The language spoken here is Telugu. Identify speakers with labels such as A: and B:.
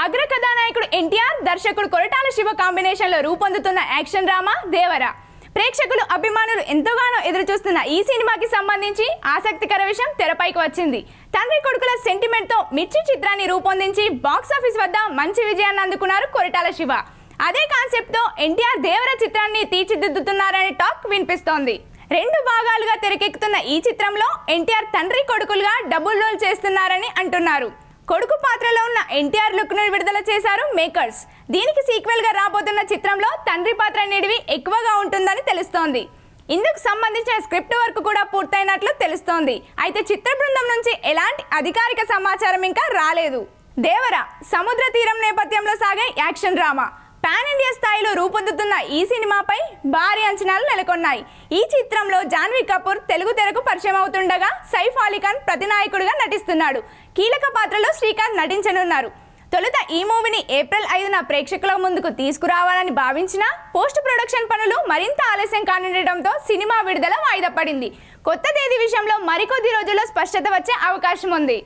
A: అగ్ర కథానాయకుడు ఎన్టీఆర్, దర్శకుడు కొరటాల శివ కాంబినేషన్ లో రూపొందుతున్న యాక్షన్ డ్రామా దేవర. ప్రేక్షకులు అభిమానులు ఎంతగానో ఎదురుచూస్తున్న ఈ సినిమాకి సంబంధించి ఆసక్తికర విషయం తెరపైకి వచ్చింది. తండ్రి కొడుకుల సెంటిమెంట్ తో మిర్చి చిత్రాన్ని రూపొందించి బాక్సాఫీస్ వద్ద మంచి విజయాన్ని అందుకున్నారు కొరటాల శివ. అదే కాన్సెప్ట్ తో ఎన్టీఆర్ దేవర చిత్రాన్ని తీర్చిదిద్దుతున్నారనే టాక్ వినిపిస్తోంది. 2 భాగాలుగా తెరకెక్కుతున్న ఈ చిత్రంలో ఎన్టీఆర్ తండ్రి కొడుకులుగా డబుల్ రోల్ చేస్తున్నారని అంటున్నారు. కొడుకు పాత్రలో ఉన్న ఎన్టీఆర్ లుక్ ను విడుదల చేశారు మేకర్స్. దీనికి సీక్వెల్ గా రాబోతున్న చిత్రంలో తండ్రి పాత్ర నిడివి ఎక్కువగా ఉంటుందని తెలుస్తోంది. ఇందుకు సంబంధించిన స్క్రిప్ట్ వర్క్ కూడా పూర్తయినట్లు తెలుస్తోంది. అయితే చిత్ర బృందం నుంచి ఎలాంటి అధికారిక సమాచారం ఇంకా రాలేదు. దేవర సముద్ర తీరం నేపథ్యంలో సాగే యాక్షన్ డ్రామా. పాన్ ఇండియా స్థాయిలో రూపొందుతున్న ఈ సినిమాపై భారీ అంచనాలు నెలకొన్నాయి. ఈ చిత్రంలో జాన్వీ కపూర్ తెలుగు తెరకు పరిచయం అవుతుండగా సైఫ్ అలీ ఖాన్ ప్రతినాయకుడిగా నటిస్తున్నాడు. కీలక పాత్రలో శ్రీకాంత్ నటించనున్నారు. తొలుత ఈ మూవీని ఏప్రిల్ 5న ప్రేక్షకుల ముందుకు తీసుకురావాలని భావించినా పోస్ట్ ప్రొడక్షన్ పనులు మరింత ఆలస్యం కానుండటంతో సినిమా విడుదల వాయిదా పడింది. కొత్త తేదీ విషయంలో మరికొద్ది రోజుల్లో స్పష్టత వచ్చే అవకాశం ఉంది.